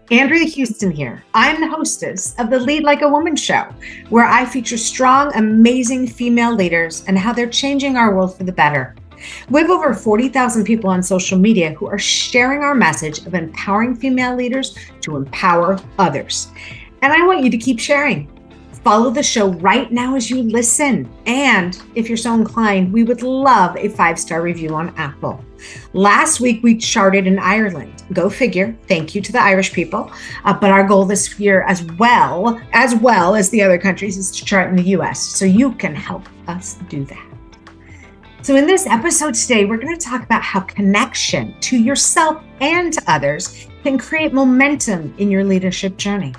Andrea Heuston here. I'm the hostess of the Lead Like a Woman show, where I feature strong, amazing female leaders and how they're changing our world for the better. We have over 40,000 people on social media who are sharing our message of empowering female leaders to empower others. And I want you to keep sharing. Follow the show right now as you listen. And if you're so inclined, we would love a 5-star review on Apple. Last week, we charted in Ireland. Go figure. Thank you to the Irish people. But our goal this year, as well as the other countries, is to chart in the US. So you can help us do that. So in this episode today, we're going to talk about how connection to yourself and to others can create momentum in your leadership journey.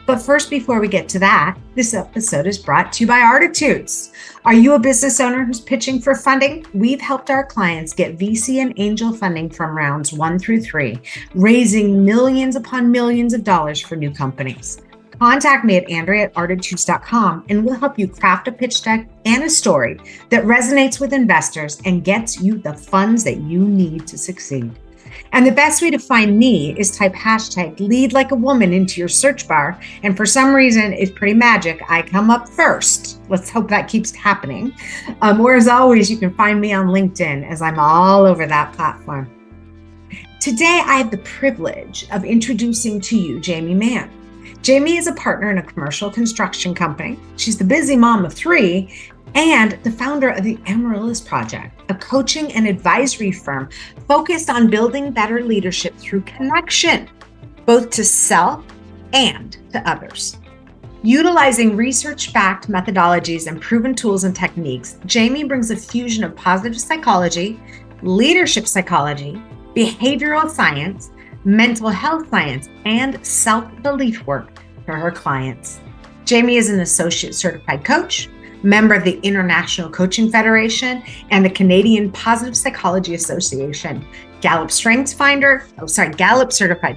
But first, before we get to that, this episode is brought to you by Artitudes. Are you a business owner who's pitching for funding? We've helped our clients get VC and angel funding from rounds 1 through 3, raising millions upon millions of dollars for new companies. Contact me at Andrea@artitudes.com and we'll help you craft a pitch deck and a story that resonates with investors and gets you the funds that you need to succeed. And the best way to find me is type hashtag #LeadLikeAWoman into your search bar. And for some reason, it's pretty magic. I come up first. Let's hope that keeps happening. Or as always, you can find me on LinkedIn as I'm all over that platform. Today, I have the privilege of introducing to you Jamie Mann. Jamie is a partner in a commercial construction company. She's the busy mom of 3 and the founder of the Amaryllis Project, a coaching and advisory firm focused on building better leadership through connection, both to self and to others. Utilizing research-backed methodologies and proven tools and techniques, Jamie brings a fusion of positive psychology, leadership psychology, behavioral science, mental health science, and self-belief work for her clients. Jamie is an associate certified coach, member of the International Coaching Federation and the Canadian Positive Psychology Association, Gallup Certified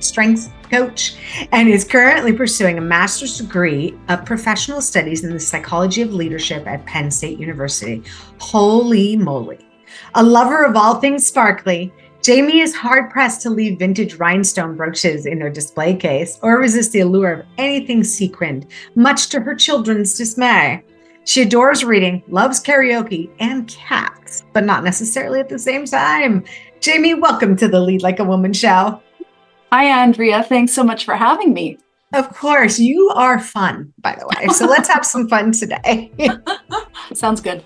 Strengths Coach, and is currently pursuing a master's degree of professional studies in the psychology of leadership at Penn State University. Holy moly. A lover of all things sparkly, Jamie is hard-pressed to leave vintage rhinestone brooches in her display case or resist the allure of anything sequined, much to her children's dismay. She adores reading, loves karaoke, and cats, but not necessarily at the same time. Jamie, welcome to the Lead Like a Woman show. Hi, Andrea. Thanks so much for having me. Of course, you are fun, by the way. So let's have some fun today. Sounds good.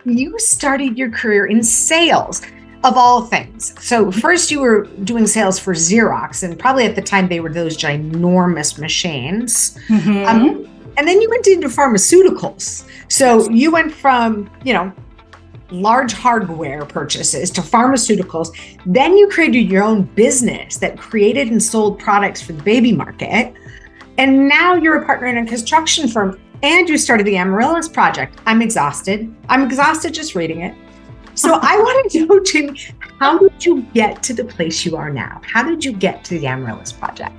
You started your career in sales, of all things. So first you were doing sales for Xerox, and probably at the time they were those ginormous machines. Mm-hmm. And then you went into pharmaceuticals. So you went from, large hardware purchases to pharmaceuticals. Then you created your own business that created and sold products for the baby market. And now you're a partner in a construction firm and you started the Amaryllis Project. I'm exhausted just reading it. So I want to know, Jamie, how did you get to the place you are now? How did you get to the Amaryllis Project?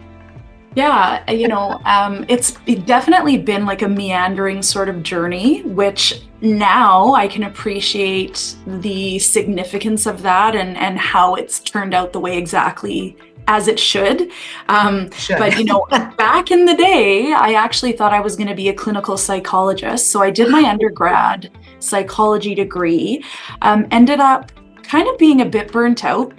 Yeah, it's definitely been like a meandering sort of journey, which now I can appreciate the significance of that and how it's turned out the way exactly as it should. But, back in the day, I actually thought I was going to be a clinical psychologist. So I did my undergrad psychology degree, ended up kind of being a bit burnt out,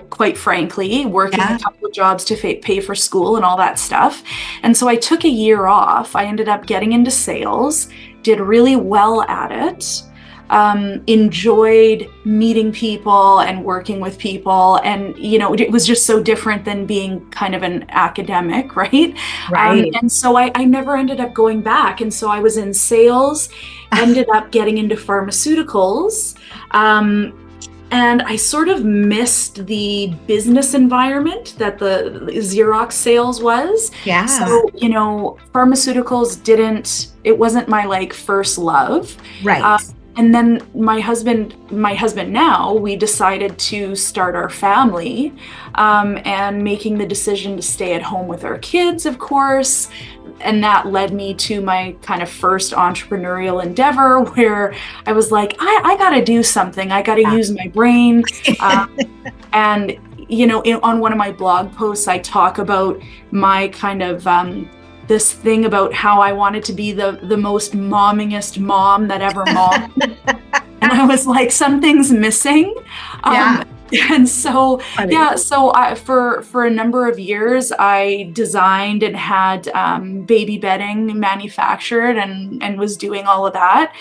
quite frankly, working a couple of jobs to pay for school and all that stuff. And so I took a year off. I ended up getting into sales, did really well at it, enjoyed meeting people and working with people. And, it was just so different than being kind of an academic, right? And so I never ended up going back. And so I was in sales, ended up getting into pharmaceuticals, and I sort of missed the business environment that the Xerox sales was. Yeah. So, pharmaceuticals it wasn't my first love. Right. And then my husband now, we decided to start our family, and making the decision to stay at home with our kids, of course. And that led me to my kind of first entrepreneurial endeavor where I was like, I got to do something. I got to use my brain. And on one of my blog posts, I talk about my kind of this thing about how I wanted to be the most mommingest mom that ever mommed. And I was like, something's missing. And so, for a number of years, I designed and had baby bedding manufactured and was doing all of that.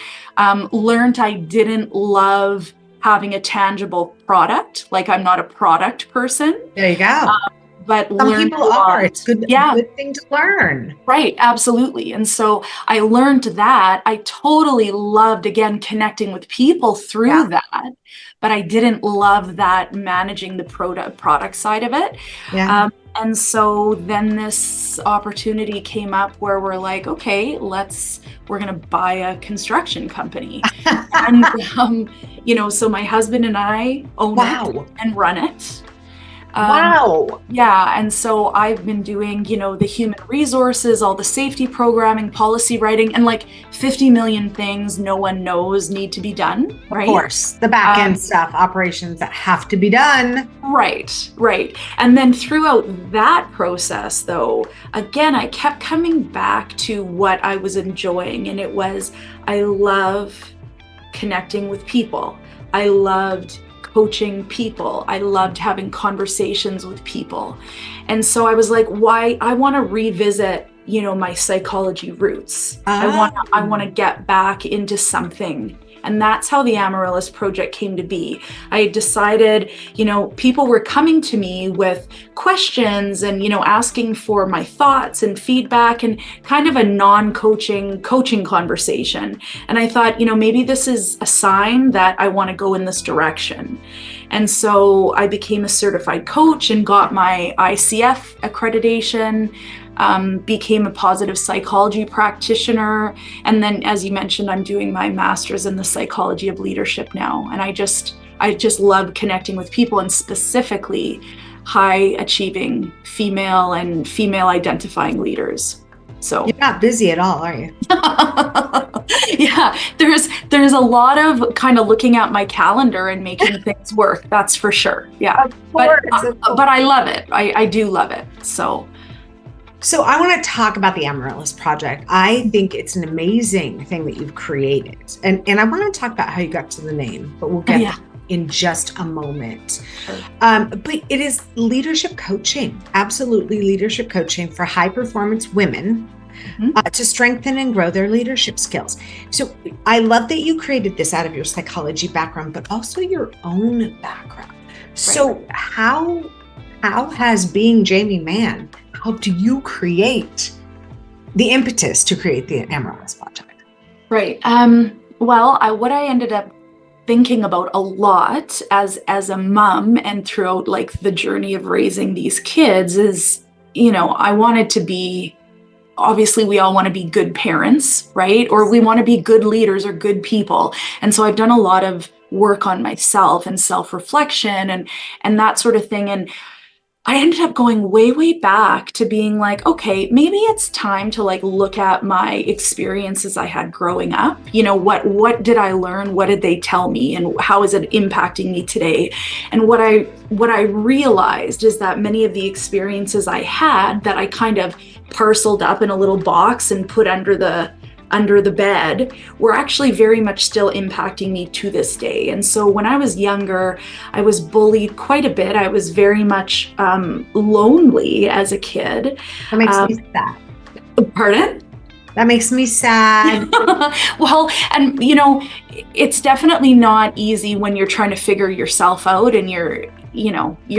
Learned I didn't love having a tangible product. Like, I'm not a product person. There you go. But some people are. It's good. Good thing to learn. Right. Absolutely. And so I learned that. I totally loved, again, connecting with people through that, but I didn't love that managing the product side of it. Yeah. And so then this opportunity came up where we're like, okay, we're going to buy a construction company. And, so my husband and I own it and run it. Yeah. And so I've been doing, the human resources, all the safety programming, policy writing, and like 50 million things no one knows need to be done. Right. Of course. The back end stuff, operations that have to be done. Right. And then throughout that process, though, again, I kept coming back to what I was enjoying. And it was, I love connecting with people. I loved coaching people. I loved having conversations with people. And so I was like, why? I want to revisit, my psychology roots. I want to get back into something. And that's how the Amaryllis Project came to be. I decided, people were coming to me with questions and, asking for my thoughts and feedback and kind of a non-coaching conversation. And I thought, maybe this is a sign that I want to go in this direction. And so I became a certified coach and got my ICF accreditation. Became a positive psychology practitioner. And then, as you mentioned, I'm doing my master's in the psychology of leadership now. And I just love connecting with people, and specifically high achieving female and female identifying leaders. So you're not busy at all, are you? Yeah, there's a lot of kind of looking at my calendar and making things work. That's for sure. Yeah. Of course. But I love it. I do love it. So I want to talk about the Amaryllis Project. I think it's an amazing thing that you've created. And I want to talk about how you got to the name, but we'll get there in just a moment. Sure. But it is leadership coaching, absolutely leadership coaching for high performance women to strengthen and grow their leadership skills. So I love that you created this out of your psychology background, but also your own background. Right. So how has being Jamie Mann helped you create the impetus to create the Amaryllis Project? Right. What I ended up thinking about a lot as a mom and throughout like the journey of raising these kids is, I wanted to be, obviously we all want to be good parents, right? Or we want to be good leaders or good people. And so I've done a lot of work on myself and self-reflection and that sort of thing. And I ended up going way, way back to being like, okay, maybe it's time to like look at my experiences I had growing up. What did I learn? What did they tell me? And how is it impacting me today? And what I realized is that many of the experiences I had that I kind of parceled up in a little box and put under the bed were actually very much still impacting me to this day. And so when I was younger, I was bullied quite a bit. I was very much lonely as a kid. That makes me sad. Pardon? That makes me sad. Well, and it's definitely not easy when you're trying to figure yourself out and you're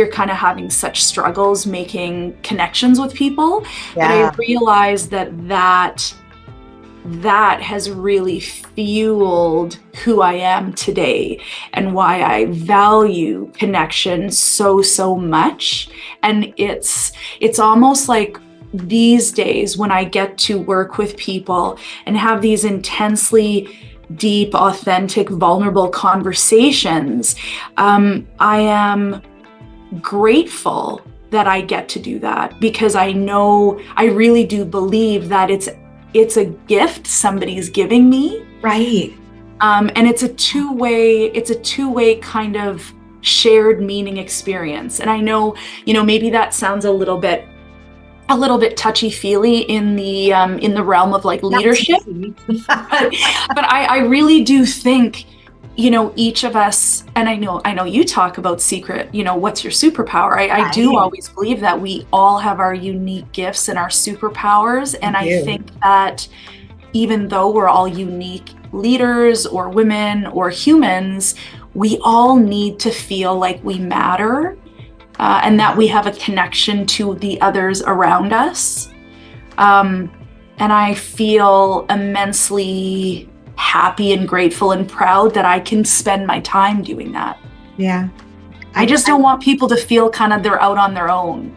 kind of having such struggles making connections with people. Yeah. But I realized that has really fueled who I am today and why I value connection so much. And it's almost like these days when I get to work with people and have these intensely deep, authentic, vulnerable conversations, I am grateful that I get to do that, because I really do believe that it's a gift somebody's giving me. Right. And it's a two-way kind of shared meaning experience. And I know, maybe that sounds a little bit touchy-feely in the realm of like leadership. but I really do think, each of us, and I know you talk about secret, what's your superpower? I do always believe that we all have our unique gifts and our superpowers. And I think that even though we're all unique leaders or women or humans, we all need to feel like we matter. And that we have a connection to the others around us. And I feel immensely happy and grateful and proud that I can spend my time doing that. Yeah. I just don't want people to feel kind of they're out on their own,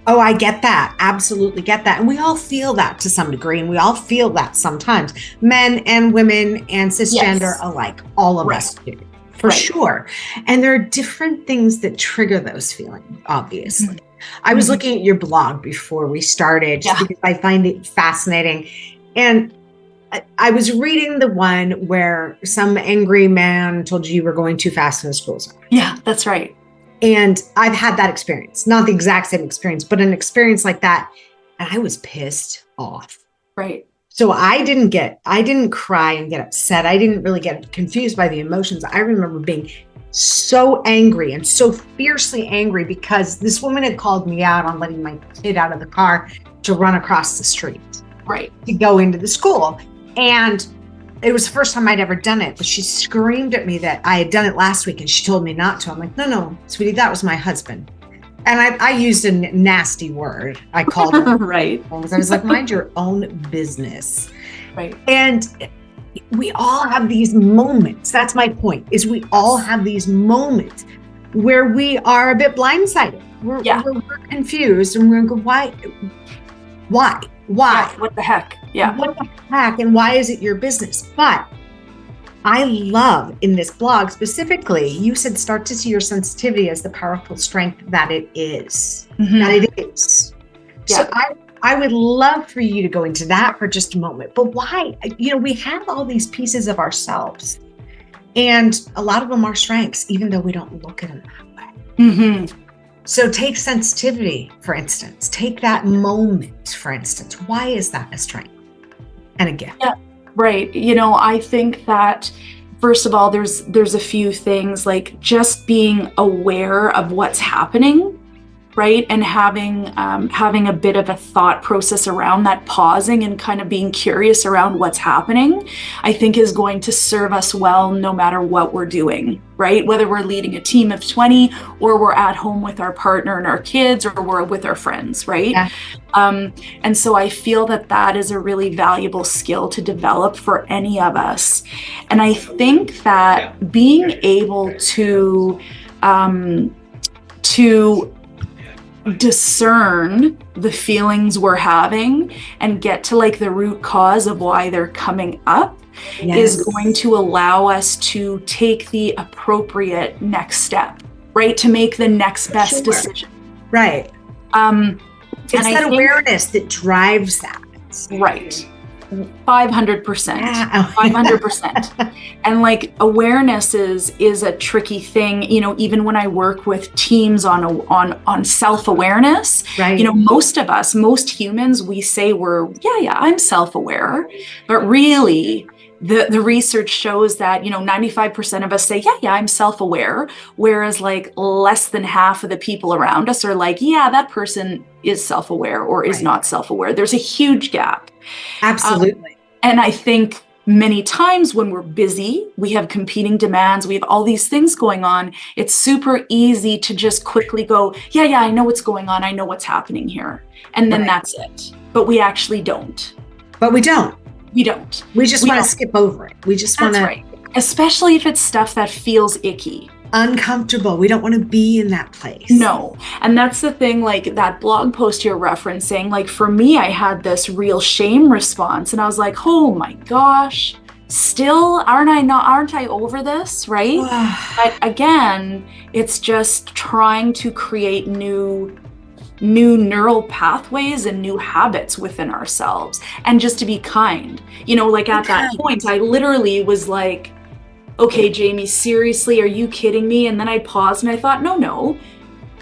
Oh, I get that. Absolutely get that. And we all feel that to some degree. And we all feel that sometimes. Men and women and cisgender alike. All of us do. For sure. And there are different things that trigger those feelings, obviously. I was looking at your blog before we started just because I find it fascinating. And I was reading the one where some angry man told you were going too fast in the school zone. Yeah, that's right. And I've had that experience, not the exact same experience, but an experience like that. And I was pissed off. Right. So I didn't cry and get upset. I didn't really get confused by the emotions. I remember being so angry and so fiercely angry because this woman had called me out on letting my kid out of the car to run across the street. Right. To go into the school. And it was the first time I'd ever done it, but she screamed at me that I had done it last week and she told me not to. I'm like, no, sweetie, that was my husband. And I used a nasty word. I called her. Right. I was like, mind your own business. Right. And we all have these moments. That's my point, is we all have these moments where we are a bit blindsided. We're confused and we're going to go, why? Yeah, what the heck? Yeah. What the heck? And why is it your business? But I love in this blog specifically, you said start to see your sensitivity as the powerful strength that it is. That it is. Yeah. So I would love for you to go into that for just a moment. But why? We have all these pieces of ourselves. And a lot of them are strengths, even though we don't look at them that way. So take sensitivity, for instance. Take that moment, for instance. Why is that a strength and a gift? Yeah. Right. I think that, first of all, there's a few things like just being aware of what's happening, right? And having a bit of a thought process around that, pausing and kind of being curious around what's happening, I think is going to serve us well no matter what we're doing, right? Whether we're leading a team of 20 or we're at home with our partner and our kids or we're with our friends, right? Yeah. And so I feel that is a really valuable skill to develop for any of us. And I think that being able to discern the feelings we're having and get to like the root cause of why they're coming up is going to allow us to take the appropriate next step, right? To make the next best decision. Right. It's that awareness that drives that. Right. 500%. 500%. And like awareness is a tricky thing, even when I work with teams on self-awareness, right. Most humans, we say I'm self-aware, but really the research shows that, 95% of us say, I'm self-aware. Whereas like less than half of the people around us are like, that person is self-aware or is not self-aware. There's a huge gap. Absolutely. And I think many times when we're busy, we have competing demands, we have all these things going on. It's super easy to just quickly go, I know what's going on. I know what's happening here. And then that's it. But we actually don't. But we don't. We don't. We just want to skip over it. We just want to. That's right. Especially if it's stuff that feels icky. Uncomfortable. We don't want to be in that place. No. And that's the thing, like that blog post you're referencing, like for me, I had this real shame response and I was like, oh my gosh, still aren't I over this? Right. But again, it's just trying to create new neural pathways and new habits within ourselves and just to be kind, like at that point, I literally was like, okay, Jamie, seriously, are you kidding me? And then I paused and I thought, no,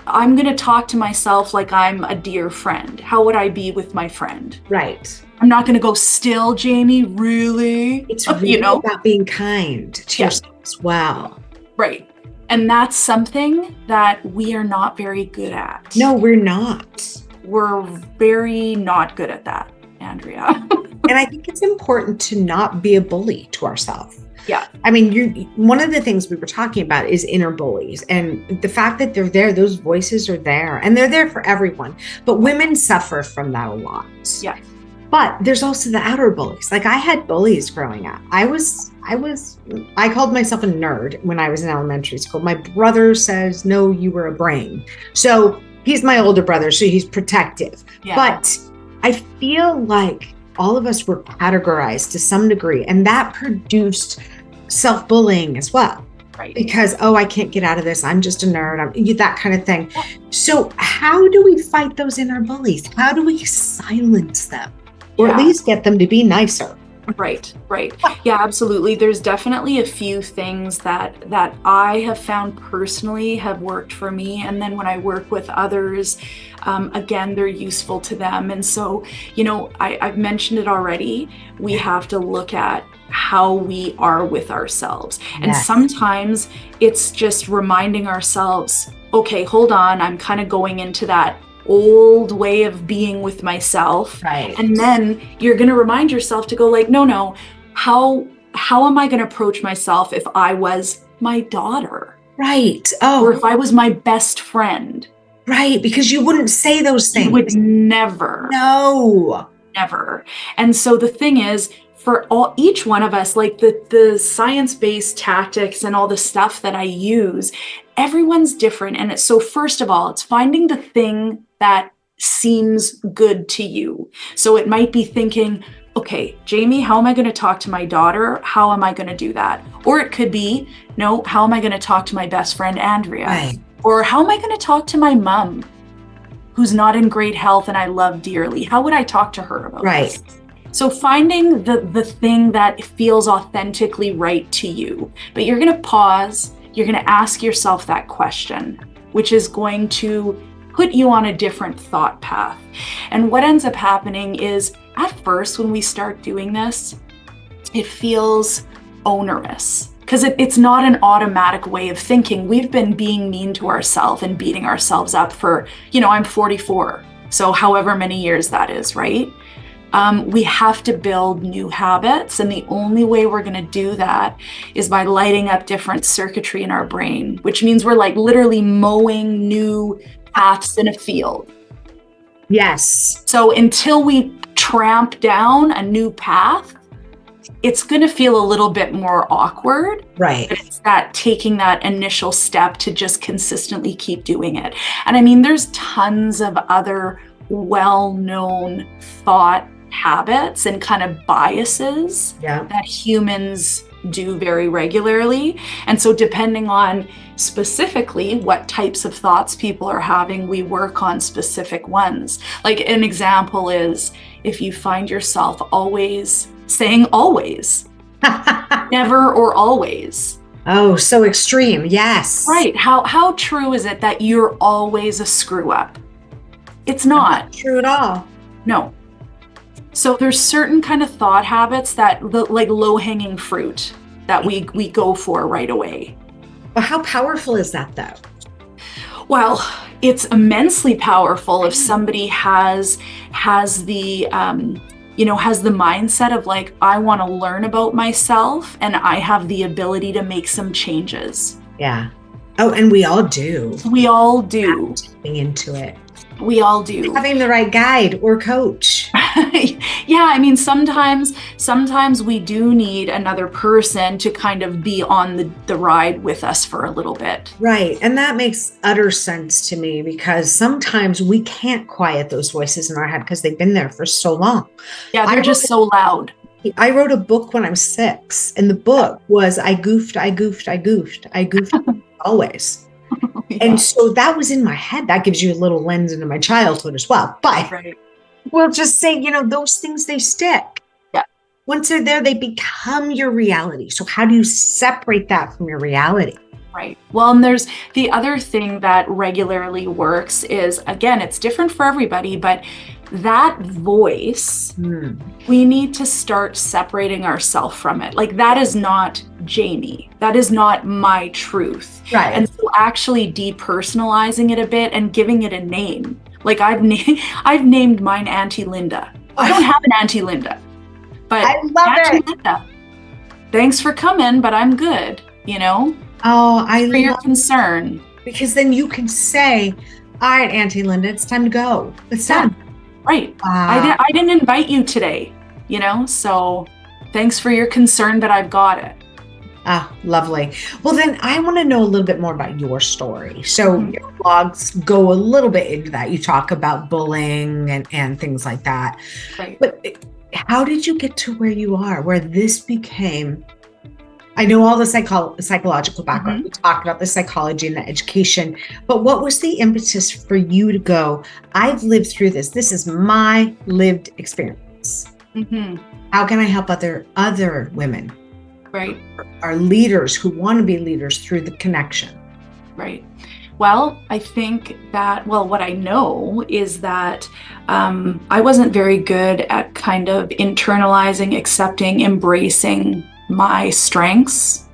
I'm going to talk to myself like I'm a dear friend. How would I be with my friend? Right. I'm not going to go, still, Jamie, really? It's really about being kind to yourself as well. Right. And that's something that we are not very good at. No, we're not. We're very not good at that, Andrea. And I think it's important to not be a bully to ourselves. Yeah. I mean, one of the things we were talking about is inner bullies, and the fact that they're there, those voices are there, and they're there for everyone. But women suffer from that a lot. Yeah. But there's also the outer bullies. Like, I had bullies growing up. I called myself a nerd when I was in elementary school. My brother says, no, you were a brain. So he's my older brother, so he's protective. Yeah. But I feel like all of us were categorized to some degree, and that produced self-bullying as well. Right. Because, oh, I can't get out of this. I'm just a nerd. That kind of thing. So how do we fight those inner bullies? How do we silence them? Or at least get them to be nicer? Right. Yeah, absolutely. There's definitely a few things that I have found personally have worked for me. And then when I work with others, again, they're useful to them. And so, I've mentioned it already. We have to look at how we are with ourselves. And sometimes it's just reminding ourselves, okay, hold on, I'm kind of going into that old way of being with myself. Right. And then you're going to remind yourself to go like, no, how am I going to approach myself if I was my daughter? Right. Oh. Or if I was my best friend. Right. Because you wouldn't say those things. You would never. No. Never. And so the thing is, for each one of us, like the science-based tactics and all the stuff that I use, everyone's different. And so first of all, it's finding the thing that seems good to you. So it might be thinking, okay, Jamie, how am I going to talk to my daughter? How am I going to do that? Or it could be, no, how am I going to talk to my best friend, Andrea? Right. Or how am I going to talk to my mom, who's not in great health and I love dearly? How would I talk to her about this? So finding the thing that feels authentically right to you, but you're going to pause, you're going to ask yourself that question, which is going to put you on a different thought path. And what ends up happening is at first, when we start doing this, it feels onerous because it's not an automatic way of thinking. We've been being mean to ourselves and beating ourselves up for, I'm 44. So however many years that is, right? We have to build new habits. And the only way we're going to do that is by lighting up different circuitry in our brain, which means we're like literally mowing new paths in a field. Yes. So until we tramp down a new path, it's going to feel a little bit more awkward. Right. But it's that taking that initial step to just consistently keep doing it. And I mean, there's tons of other well-known thought habits and kind of biases that humans do very regularly. And so depending on specifically what types of thoughts people are having, we work on specific ones. Like an example is if you find yourself always saying always, never or always. Oh, so extreme. Yes. Right. How true is it that you're always a screw up? It's not true at all. No. So there's certain kind of thought habits that like low-hanging fruit that we go for right away. But how powerful is that though? Well, it's immensely powerful if somebody has the has the mindset of like, I want to learn about myself and I have the ability to make some changes. Yeah. Oh, and we all do. We all do. Tapping into it. We all do. Having the right guide or coach. Yeah, I mean, sometimes we do need another person to kind of be on the ride with us for a little bit. Right. And that makes utter sense to me because sometimes we can't quiet those voices in our head because they've been there for so long. Yeah, they're just so loud. I wrote a book when I was 6, and the book was I goofed always. Yeah. And so that was in my head. That gives you a little lens into my childhood as well. But we'll just say, those things, they stick. Yeah. Once they're there, they become your reality. So how do you separate that from your reality? Right. Well, and there's the other thing that regularly works is, again, it's different for everybody, but that voice, we need to start separating ourselves from it. Like, that is not Jamie. That is not my truth. Right. And so actually depersonalizing it a bit and giving it a name. Like, I've named mine Auntie Linda. I don't have an Auntie Linda, but I love Auntie Linda, thanks for coming, but I'm good, you know? Oh, I for your concern. Because then you can say, all right, Auntie Linda, it's time to go. It's done. Right. I didn't invite you today, you know, so thanks for your concern, but I've got it. Ah, lovely. Well, then I want to know a little bit more about your story. So your blogs go a little bit into that. You talk about bullying and things like that. Right. But how did you get to where you are, where this became, I know all the psychological background. We talked about the psychology and the education, but what was the impetus for you to go, I've lived through this. This is my lived experience. How can I help other women? Right. Our leaders who want to be leaders through the connection. Right. Well, I think that, what I know is that I wasn't very good at kind of internalizing, accepting, embracing my strengths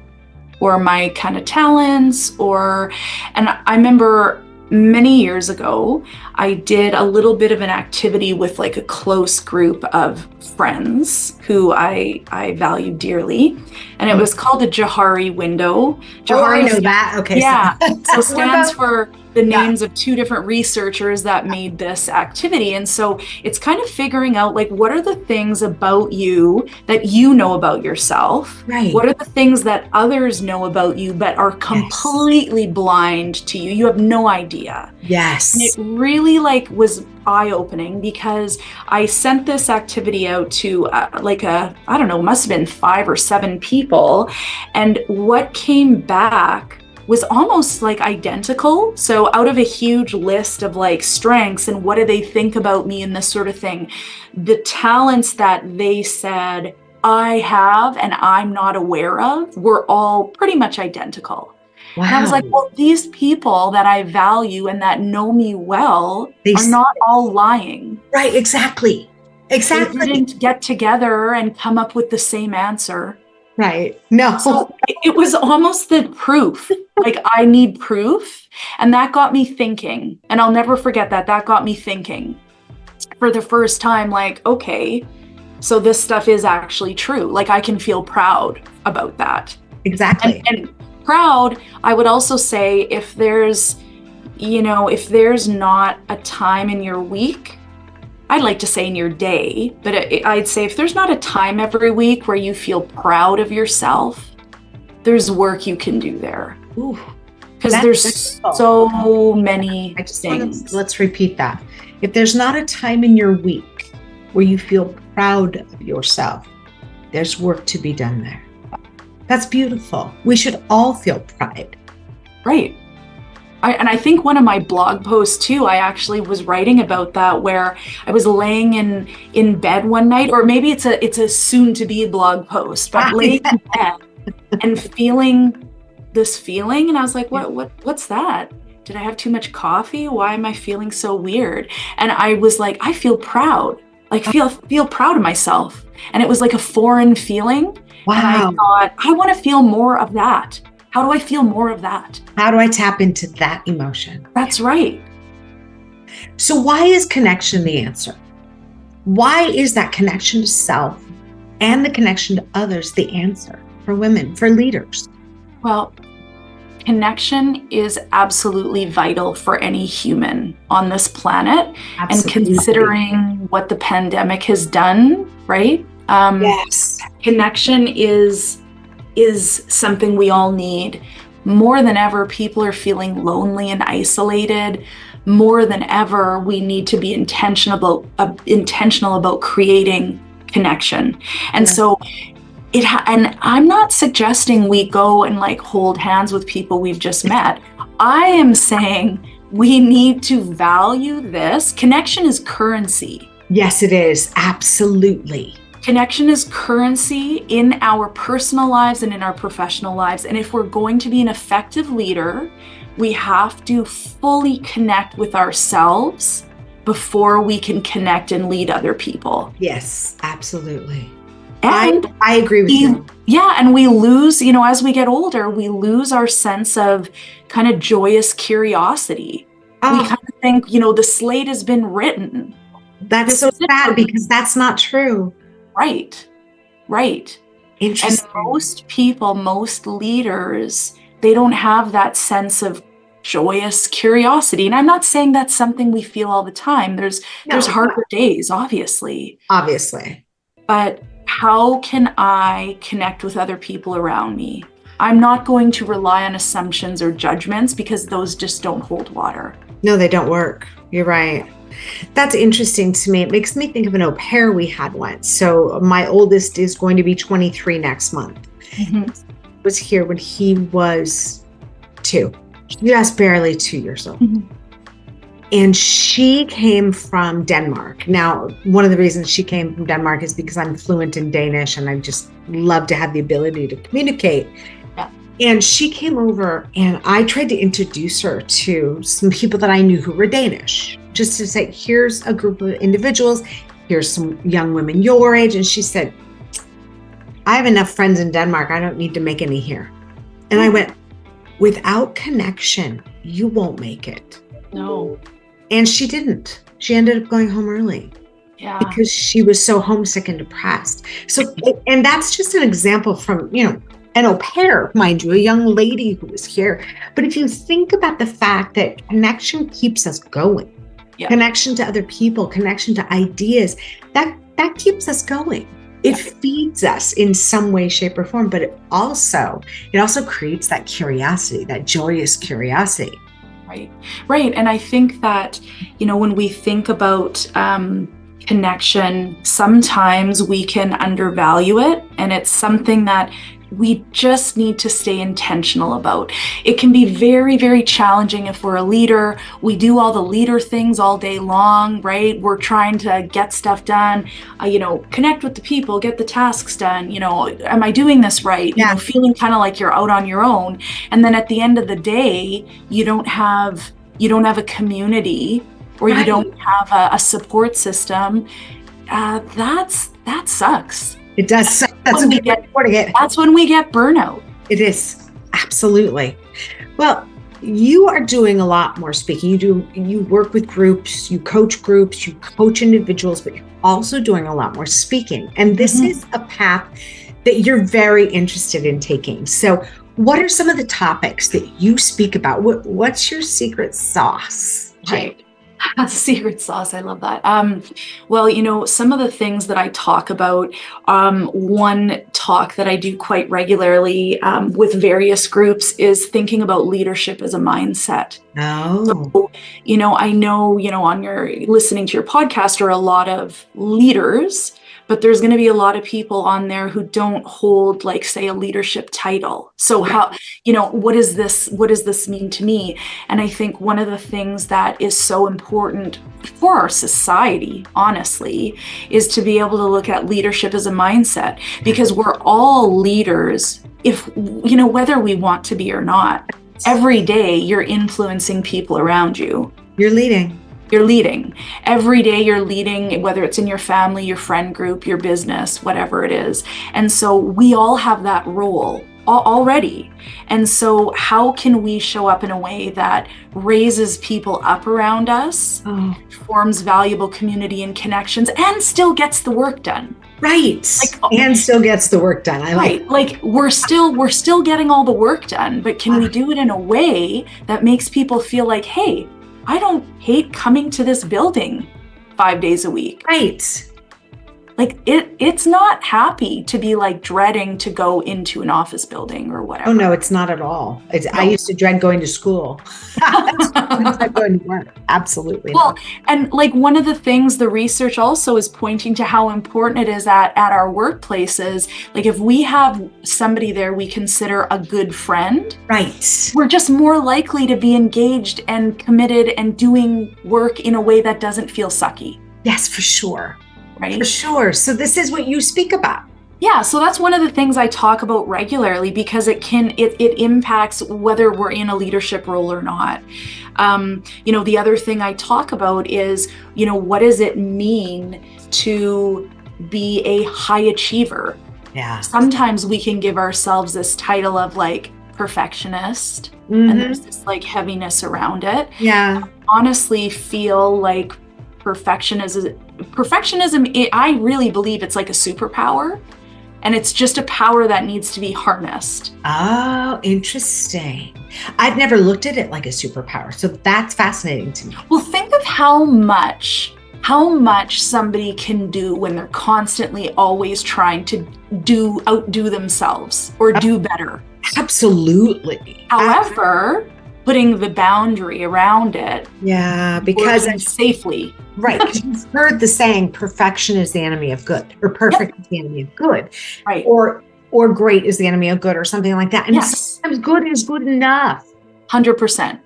or my kind of talents, and I remember many years ago, I did a little bit of an activity with like a close group of friends who I value dearly. And it was called a Johari window. Johari, I know that. Okay. Yeah. So stands for the names of two different researchers that made this activity. And so it's kind of figuring out, like, what are the things about you that you know about yourself? Right. What are the things that others know about you but are completely blind to you? You have no idea. Yes. And it really was eye-opening, because I sent this activity out to must have been 5 or 7 people. And what came back was almost like identical. So out of a huge list of like strengths and what do they think about me and this sort of thing, the talents that they said I have and I'm not aware of were all pretty much identical. Wow. And I was like, well, these people that I value and that know me well are not all lying. Right, exactly. They didn't get together and come up with the same answer. Right. No. So it was almost the proof. Like, I need proof. And that got me thinking. And I'll never forget that. That got me thinking for the first time, like, okay, so this stuff is actually true. Like, I can feel proud about that. Exactly. And proud, I would also say, if there's not a time in your week, I'd like to say in your day, but I'd say if there's not a time every week where you feel proud of yourself, there's work you can do there. Because there's so many things. Let's repeat that. If there's not a time in your week where you feel proud of yourself, there's work to be done there. That's beautiful. We should all feel pride. Right. And I think one of my blog posts too, I actually was writing about that, where I was laying in bed one night, or maybe it's a soon to be blog post, but laying in bed and feeling this feeling. And I was like, what's that? Did I have too much coffee? Why am I feeling so weird? And I was like, I feel proud. Like, feel proud of myself. And it was like a foreign feeling. Wow. And I thought, I want to feel more of that. How do I feel more of that? How do I tap into that emotion? That's right. So why is connection the answer? Why is that connection to self and the connection to others the answer for women, for leaders? Well, connection is absolutely vital for any human on this planet. Absolutely. And considering what the pandemic has done, right? Yes. Connection is something we all need. More than ever, people are feeling lonely and isolated. More than ever, we need to be intentional about creating connection. And so and I'm not suggesting we go and like hold hands with people we've just met. I am saying we need to value this. Connection is currency. Yes, it is. Absolutely. Connection is currency in our personal lives and in our professional lives. And if we're going to be an effective leader, we have to fully connect with ourselves before we can connect and lead other people. Yes, absolutely. And I agree with you. Yeah, and we lose, as we get older, we lose our sense of kind of joyous curiosity. We kind of think, the slate has been written. That's so sad because that's not true. Right. Interesting. And most people, most leaders, they don't have that sense of joyous curiosity. And I'm not saying that's something we feel all the time. There's harder days, obviously. But how can I connect with other people around me? I'm not going to rely on assumptions or judgments because those just don't hold water. No, they don't work. You're right. That's interesting to me. It makes me think of an au pair we had once. So my oldest is going to be 23 next month. Mm-hmm. Was here when he was 2, just barely 2 years old. Mm-hmm. And she came from Denmark. Now, one of the reasons she came from Denmark is because I'm fluent in Danish and I just love to have the ability to communicate. Yeah. And she came over and I tried to introduce her to some people that I knew who were Danish, just to say, here's a group of individuals, here's some young women your age. And she said, I have enough friends in Denmark. I don't need to make any here. And I went, without connection, you won't make it. No. And she didn't. She ended up going home early. Yeah. Because she was so homesick and depressed. So, and that's just an example from, an au pair, mind you, a young lady who was here. But if you think about the fact that connection keeps us going, connection to other people, connection to ideas, that keeps us going. It feeds us in some way, shape, or form, but it also creates that curiosity, that joyous curiosity. Right. And I think that, when we think about connection, sometimes we can undervalue it. And it's something that we just need to stay intentional about. It can be very, very challenging if we're a leader. We do all the leader things all day long, right? We're trying to get stuff done, connect with the people, get the tasks done. Am I doing this right? Yeah. Feeling kind of like you're out on your own. And then at the end of the day, you don't have a community or you don't have a support system. That sucks. It does. That's when we get burnout. It is. Absolutely. Well, you are doing a lot more speaking. You work with groups, you coach individuals, but you're also doing a lot more speaking. And this is a path that you're very interested in taking. So what are some of the topics that you speak about? What's your secret sauce? Right. Secret sauce. I love that. Well, some of the things that I talk about, one talk that I do quite regularly with various groups is thinking about leadership as a mindset. Oh. So, I know, on listening to your podcast are a lot of leaders, but there's going to be a lot of people on there who don't hold, like, say, a leadership title. So how, what does this mean to me? And I think one of the things that is so important for our society, honestly, is to be able to look at leadership as a mindset, because we're all leaders, whether we want to be or not. Every day you're influencing people around you. You're leading. Every day you're leading, whether it's in your family, your friend group, your business, whatever it is. And so we all have that role already. And so how can we show up in a way that raises people up around us, forms valuable community and connections, and still gets the work done? Right. And still gets the work done. We're still getting all the work done, but can we do it in a way that makes people feel like, hey, I don't hate coming to this building 5 days a week. Right. It's not happy to be dreading to go into an office building or whatever. Oh no, it's not at all. No. I used to dread going to school. Going to work. Absolutely. Well, and one of the things the research also is pointing to how important it is at our workplaces. If we have somebody there we consider a good friend, right, we're just more likely to be engaged and committed and doing work in a way that doesn't feel sucky. Yes, for sure. right? For sure. So this is what you speak about. Yeah, so that's one of the things I talk about regularly because it impacts whether we're in a leadership role or not. The other thing I talk about is, what does it mean to be a high achiever? Yeah. Sometimes we can give ourselves this title of like perfectionist, Mm-hmm. and there's this like heaviness around it. Yeah. I honestly feel like perfectionism, I really believe it's like a superpower. And it's just a power that needs to be harnessed. Oh, interesting. I've never looked at it like a superpower. So that's fascinating to me. Well, think of how much somebody can do when they're constantly always trying to outdo themselves or do better. Absolutely. However, putting the boundary around it. Yeah, because safely. Right. Because you've heard the saying, perfection is the enemy of good, or perfect is the enemy of good. Right. Or great is the enemy of good, or something like that. And sometimes good is good enough. 100%.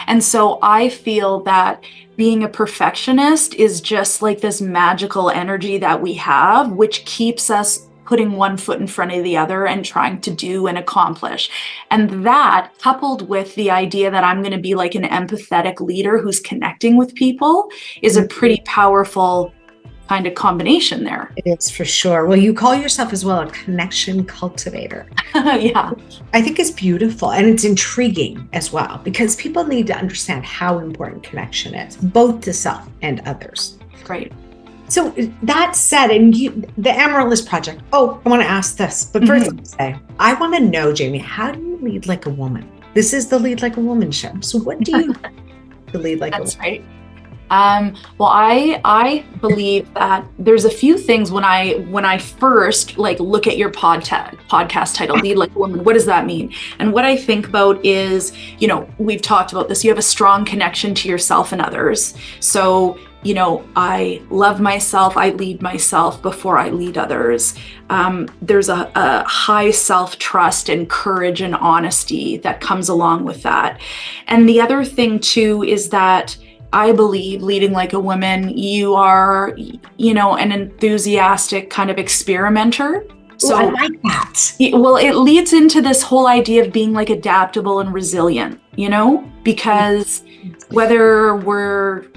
And so I feel that being a perfectionist is just like this magical energy that we have, which keeps us putting one foot in front of the other and trying to do and accomplish. And that, coupled with the idea that I'm going to be like an empathetic leader who's connecting with people, is a pretty powerful kind of combination there. It is, for sure. Well, you call yourself as well a connection cultivator. Yeah. I think it's beautiful, and it's intriguing as well, because people need to understand how important connection is, both to self and others. Right. So that said, and the Amaryllis Project. Oh, I want to ask this, but first I want to know, Jamie, how do you lead like a woman? This is the Lead Like a Woman show. So what do you to lead like a woman? That's right. Well, I believe that there's a few things when I first like look at your podcast title, Lead Like a Woman. What does that mean? And what I think about is, we've talked about this. You have a strong connection to yourself and others. So, I love myself. I lead myself before I lead others. There's a high self-trust and courage and honesty that comes along with that. And the other thing too is that I believe leading like a woman, you are, an enthusiastic kind of experimenter. So I like that. Well, it leads into this whole idea of being like adaptable and resilient, because whether we're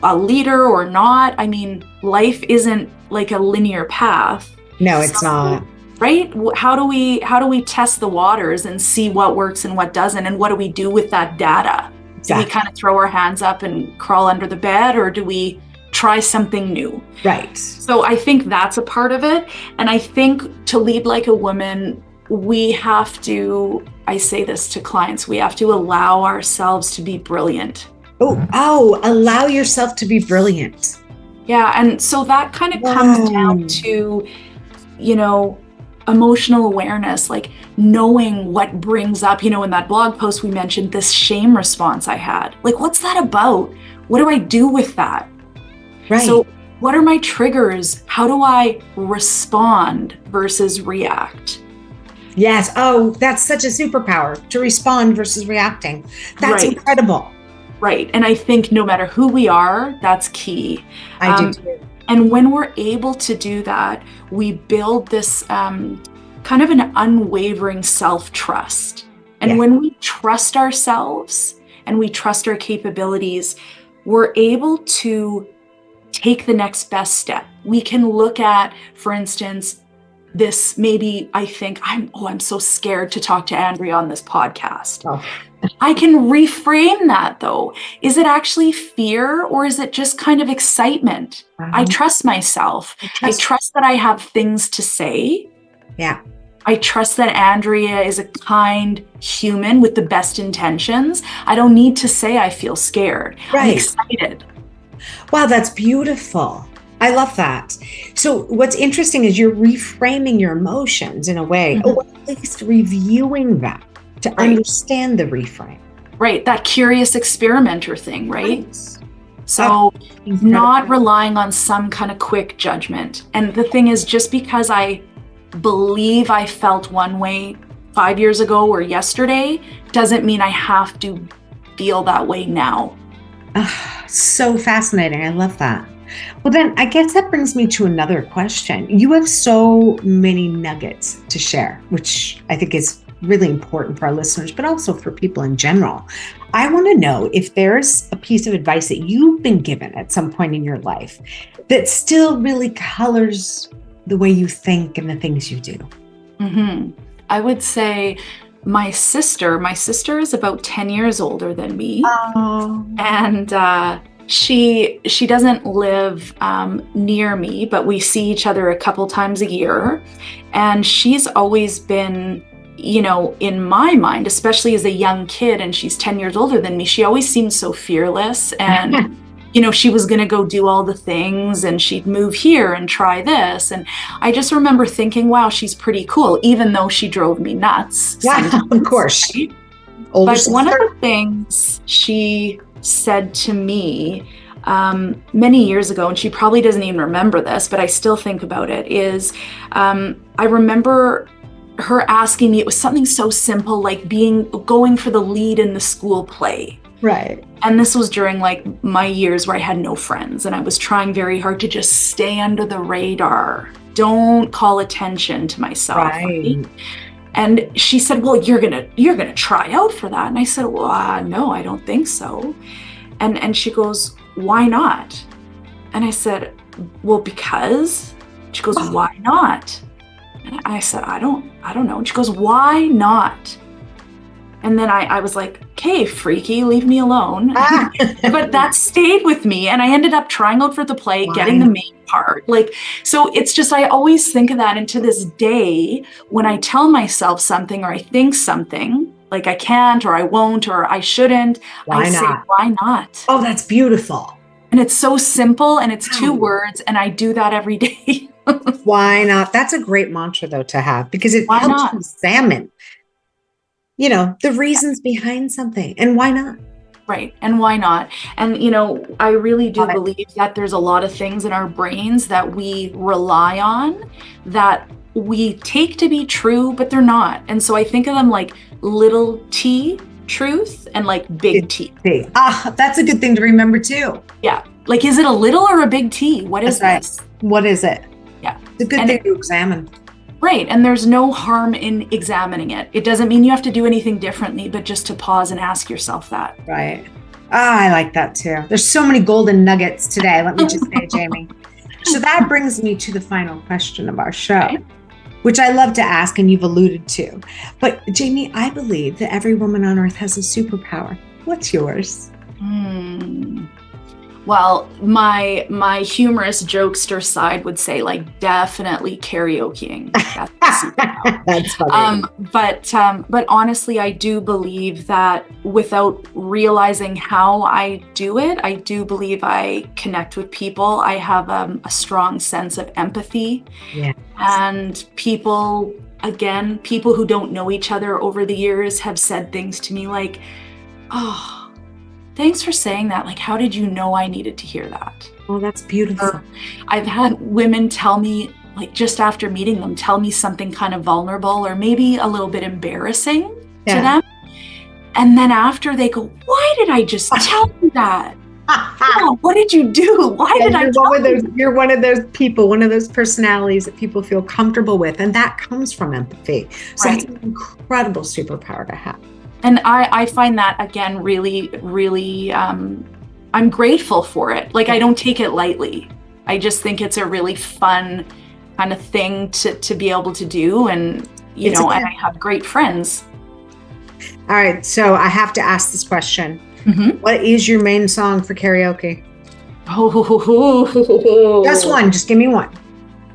a leader or not, I mean, life isn't like a linear path. No, it's not. Right? How do we test the waters and see what works and what doesn't? And what do we do with that data? Exactly. Do we kind of throw our hands up and crawl under the bed, or do we try something new? Right. So I think that's a part of it. And I think to lead like a woman, we have to, I say this to clients, we have to allow ourselves to be brilliant. Oh, allow yourself to be brilliant. Yeah. And so that kind of comes down to, emotional awareness, like knowing what brings up, in that blog post we mentioned this shame response I had. Like, what's that about? What do I do with that? Right. So what are my triggers? How do I respond versus react? Yes. Oh, that's such a superpower, to respond versus reacting. That's incredible. Right. And I think no matter who we are, that's key. I do too. And when we're able to do that, we build this kind of an unwavering self-trust. And when we trust ourselves and we trust our capabilities, we're able to take the next best step. We can look at, for instance, this, maybe I think I'm so scared to talk to Andrea on this podcast. Oh. I can reframe that though. Is it actually fear, or is it just kind of excitement? I trust myself. I trust that I have things to say. Yeah. I trust that Andrea is a kind human with the best intentions. I don't need to say I feel scared. Right. I'm excited. Wow, that's beautiful. I love that. So what's interesting is you're reframing your emotions in a way, or at least reviewing them to understand the reframe. Right. That curious experimenter thing, right? So not relying on some kind of quick judgment. And the thing is, just because I believe I felt one way 5 years ago or yesterday doesn't mean I have to feel that way now. So fascinating. I love that. Well, then I guess that brings me to another question. You have so many nuggets to share, which I think is really important for our listeners, but also for people in general. I want to know if there's a piece of advice that you've been given at some point in your life that still really colors the way you think and the things you do. Mm-hmm. I would say my sister is about 10 years older than me. Oh. And she doesn't live near me, but we see each other a couple times a year. And she's always been, in my mind, especially as a young kid, and she's 10 years older than me, she always seemed so fearless. And she was going to go do all the things, and she'd move here and try this. And I just remember thinking, wow, she's pretty cool, even though she drove me nuts. Yeah, of course. Right? But one of the things she said to me many years ago, and she probably doesn't even remember this, but I still think about it, is I remember her asking me, it was something so simple like going for the lead in the school play. Right. And this was during like my years where I had no friends, and I was trying very hard to just stay under the radar. Don't call attention to myself. Right? And she said, well, you're gonna try out for that. And I said, well, no, I don't think so. And she goes, why not? And I said, well, because. She goes, why not? And I said, I don't know. And she goes, why not? And then I was like, okay, freaky, leave me alone. But that stayed with me. And I ended up trying out for the play, getting the main part. So it's just, I always think of that. And to this day, when I tell myself something or I think something, like I can't or I won't or I shouldn't, I say, why not? Oh, that's beautiful. And it's so simple, and it's 2 words, and I do that every day. Why not? That's a great mantra, though, to have, because it helps you examine, the reasons behind something, and why not? Right. And why not? And, I really do believe that there's a lot of things in our brains that we rely on that we take to be true, but they're not. And so I think of them like little T truth and like big T. That's a good thing to remember too. Yeah. Like, is it a little or a big T? What is this? What is it? Yeah. It's a good thing to examine. Right. And there's no harm in examining it. It doesn't mean you have to do anything differently, but just to pause and ask yourself that. Right. I like that too. There's so many golden nuggets today. Let me just say, Jamie. So that brings me to the final question of our show, which I love to ask, and you've alluded to. But Jamie, I believe that every woman on earth has a superpower. What's yours? Well, my humorous jokester side would say, like, definitely karaokeing. That's funny. But honestly, I do believe that without realizing how I do it, I do believe I connect with people. I have a strong sense of empathy. Yes. And people who don't know each other over the years have said things to me like, oh, thanks for saying that. Like, how did you know I needed to hear that? Oh, that's beautiful. Or I've had women tell me, like, just after meeting them, tell me something kind of vulnerable or maybe a little bit embarrassing to them. And then after they go, why did I just tell you that? Oh, what did you do? Why did I tell you? You're one of those people, one of those personalities that people feel comfortable with. And that comes from empathy. So it's an incredible superpower to have. And I find that, again, really, really, I'm grateful for it. Like, I don't take it lightly. I just think it's a really fun kind of thing to be able to do. And, and I have great friends. All right. So I have to ask this question. Mm-hmm. What is your main song for karaoke? Oh, just one. Just give me one.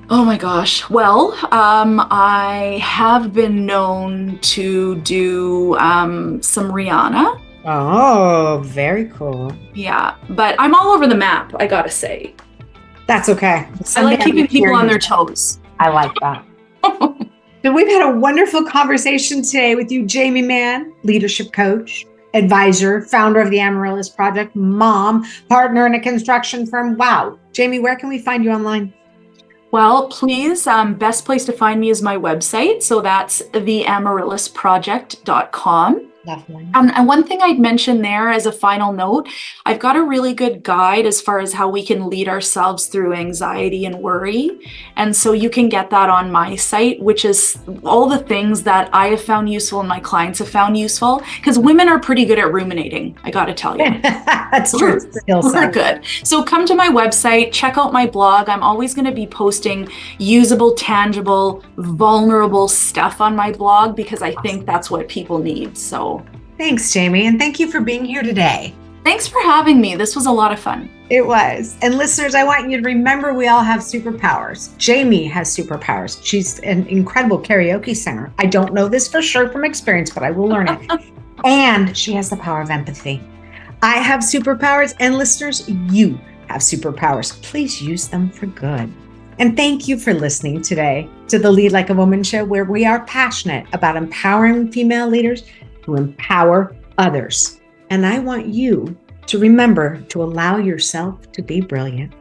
Oh my gosh. Well, I have been known to do some Rihanna. Oh, very cool. Yeah, but I'm all over the map, I gotta say. That's okay. I like keeping people on their toes. I like that. So we've had a wonderful conversation today with you, Jamie Mann, leadership coach, advisor, founder of the Amaryllis Project, mom, partner in a construction firm. Wow. Jamie, where can we find you online? Well, please, best place to find me is my website. So that's theamaryllisproject.com. Definitely. And one thing I'd mention there as a final note, I've got a really good guide as far as how we can lead ourselves through anxiety and worry. And so you can get that on my site, which is all the things that I have found useful and my clients have found useful, because women are pretty good at ruminating, I got to tell you. That's true. We're good. So come to my website, check out my blog. I'm always going to be posting usable, tangible, vulnerable stuff on my blog because I think that's what people need. So thanks, Jamie. And thank you for being here today. thanks for having me. This was a lot of fun. It was. And listeners, I want you to remember we all have superpowers. Jamie has superpowers. She's an incredible karaoke singer. I don't know this for sure from experience, but I will learn it. And she has the power of empathy. I have superpowers, and listeners, you have superpowers. Please use them for good. And thank you for listening today to the Lead Like a Woman show, where we are passionate about empowering female leaders who empower others. And I want you to remember to allow yourself to be brilliant.